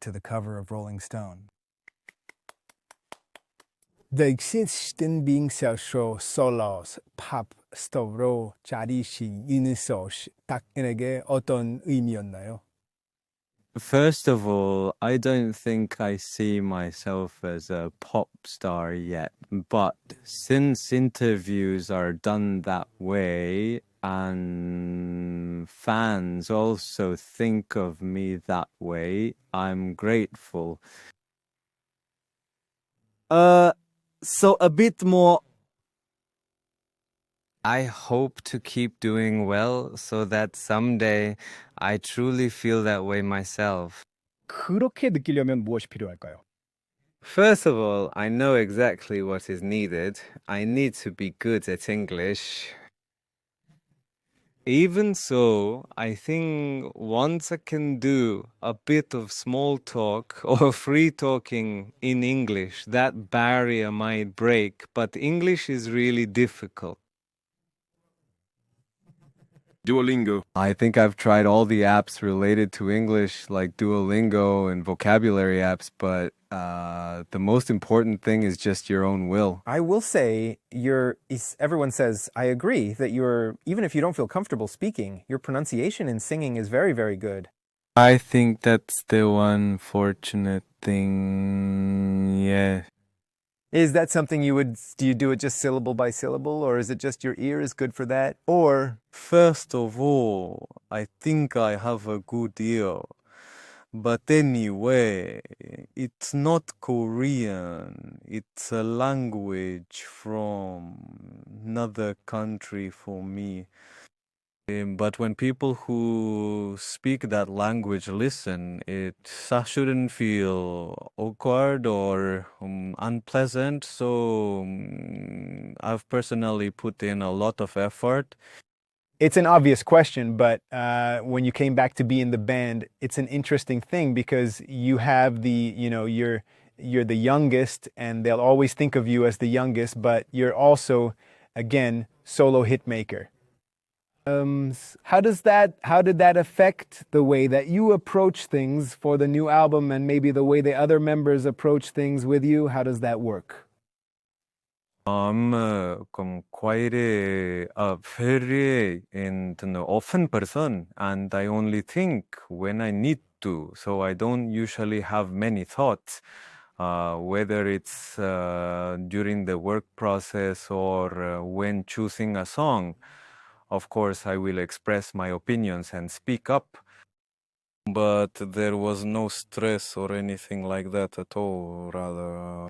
to the cover of Rolling Stone. The existing being show쇼 solos 팝 스토브로 자리시 이니소 딱에게 어떤 의미였나요? First of all, I don't think I see myself as a pop star yet, but since interviews are done that way and fans also think of me that way, I'm grateful. So a bit more. I hope to keep doing well so that someday I truly feel that way myself. 그렇게 느끼려면 무엇이 필요할까요? First of all, I know exactly what is needed. I need to be good at English. Even so, I think once I can do a bit of small talk or free talking in English, that barrier might break, but English is really difficult. Duolingo. I think I've tried all the apps related to English, like Duolingo and vocabulary apps, but the most important thing is just your own will. I will say everyone says, I agree that even if you don't feel comfortable speaking, your pronunciation in singing is very, very good. I think that's the one fortunate thing, yeah. Is that something do you do it just syllable by syllable, or is it just your ear is good for that? Or First of all, I think I have a good ear. But anyway, it's not Korean. It's a language from another country for me. But when people who speak that language listen, it shouldn't feel awkward or unpleasant. So I've personally put in a lot of effort. it's an obvious question, but when you came back to be in the band, it's an interesting thing because you have you're the youngest, and they'll always think of you as the youngest, but you're also, again, solo hit maker. How did that affect the way that you approach things for the new album, and maybe the way the other members approach things with you? How does that work? I'm quite a very and an open person, and I only think when I need to. So I don't usually have many thoughts, whether it's during the work process or when choosing a song. Of course, I will express my opinions and speak up, but there was no stress or anything like that at all, rather.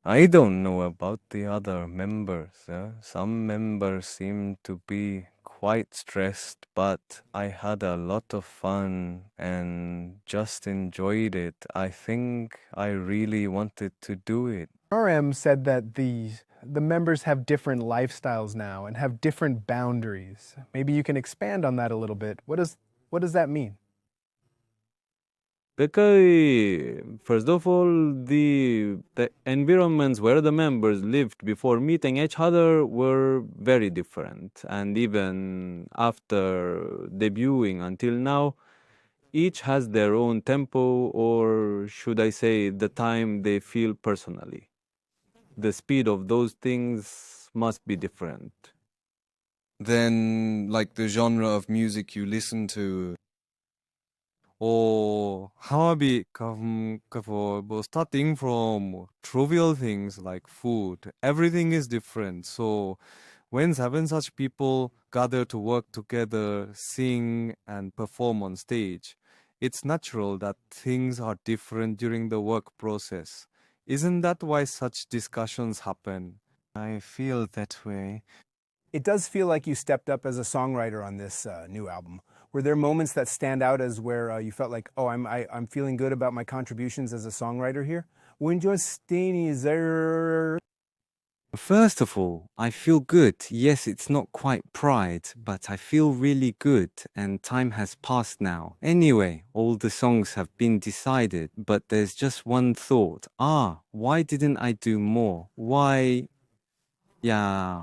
I don't know about the other members. Some members seem to be quite stressed, but I had a lot of fun and just enjoyed it. I think I really wanted to do it. RM said that the members have different lifestyles now and have different boundaries. Maybe you can expand on that a little bit. What does that mean? Because, first of all, the environments where the members lived before meeting each other were very different. And even after debuting until now, each has their own tempo, or should I say, the time they feel personally. The speed of those things must be different. Then, like the genre of music you listen to. How about starting from trivial things like food, everything is different. So when seven such people gather to work together, sing and perform on stage, it's natural that things are different during the work process. Isn't that why such discussions happen? I feel that way. It does feel like you stepped up as a songwriter on this new album. Were there moments that stand out as where you felt like, oh, I'm feeling good about my contributions as a songwriter here? When First of all, I feel good. Yes, it's not quite pride, but I feel really good, and time has passed now. Anyway, all the songs have been decided, but there's just one thought. Why didn't I do more? Why? Yeah.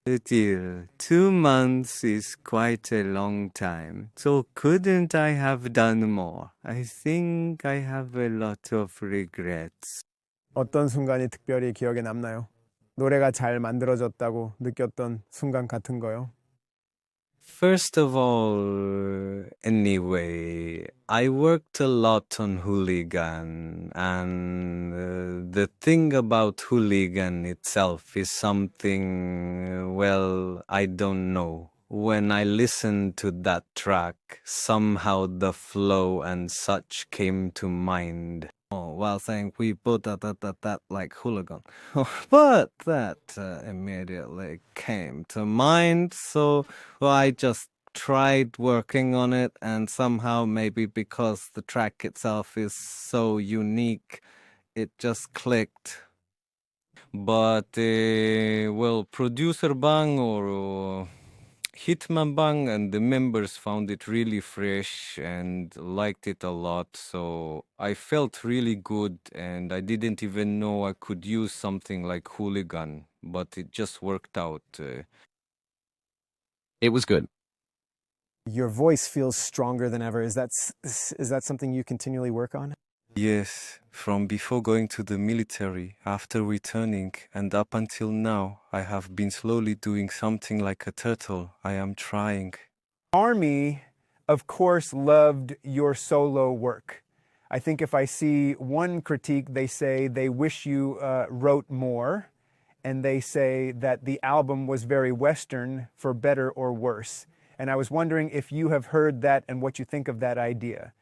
Dear, 2 months is quite a long time, so couldn't I have done more? I think I have a lot of regrets. 어떤 순간이 특별히 기억에 남나요? 노래가 잘 만들어졌다고 느꼈던 순간 같은 거요? First of all, anyway, I worked a lot on Hooligan, and the thing about Hooligan itself is something, well, I don't know. When I listened to that track, somehow the flow and such came to mind. Oh, while saying we put that like hooligan. But that immediately came to mind, so well, I just tried working on it, and somehow, maybe because the track itself is so unique, it just clicked. But, well, producer Bang or Hitman Bang and the members found it really fresh and liked it a lot, so I felt really good, and I didn't even know I could use something like Hooligan, but it just worked out. It was good. Your voice feels stronger than ever. Is that something you continually work on? Yes, from before going to the military, after returning, and up until now, I have been slowly doing something like a turtle. I am trying. Army, of course, loved your solo work. I think if I see one critique, they say they wish you wrote more, and they say that the album was very Western, for better or worse. And I was wondering if you have heard that and what you think of that idea.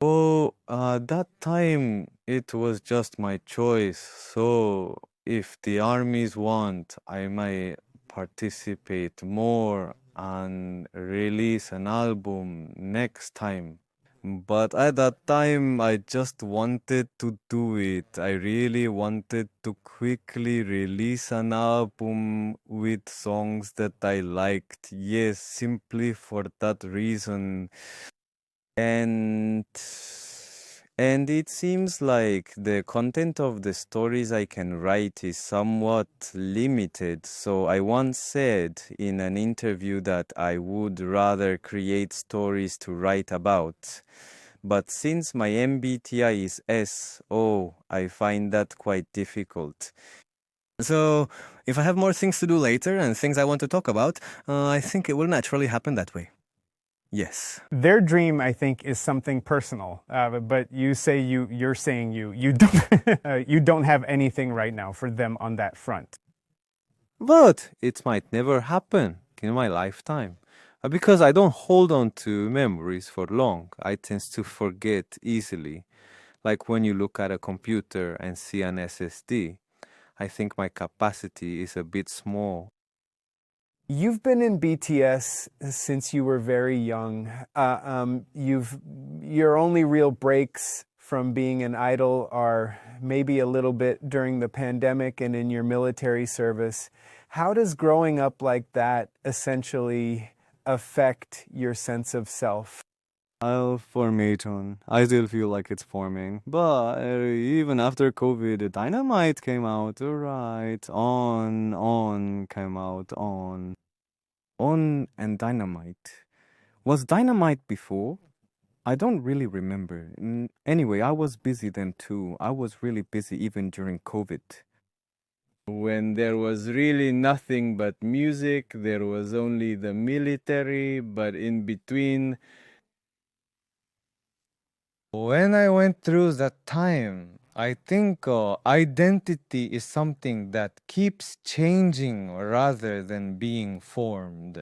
Oh, that time it was just my choice. So if the armies want, I might participate more and release an album next time. But at that time, I just wanted to do it. I really wanted to quickly release an album with songs that I liked. Yes, simply for that reason. And it seems like the content of the stories I can write is somewhat limited. So I once said in an interview that I would rather create stories to write about. But since my MBTI is S, I find that quite difficult. So if I have more things to do later and things I want to talk about, I think it will naturally happen that way. Yes. Their dream, I think, is something personal. But you say you're saying you don't you don't have anything right now for them on that front. But it might never happen in my lifetime. Because I don't hold on to memories for long. I tend to forget easily. Like when you look at a computer and see an SSD, I think my capacity is a bit small. You've been in BTS since you were very young. Your only real breaks from being an idol are maybe a little bit during the pandemic and in your military service. How does growing up like that essentially affect your sense of self? I'll formation. I still feel like it's forming. But even after COVID, Dynamite came out, right? On came out, on. On and Dynamite. Was Dynamite before? I don't really remember. Anyway, I was busy then too. I was really busy even during COVID. When there was really nothing but music, there was only the military, but in between, when I went through that time, I think identity is something that keeps changing rather than being formed.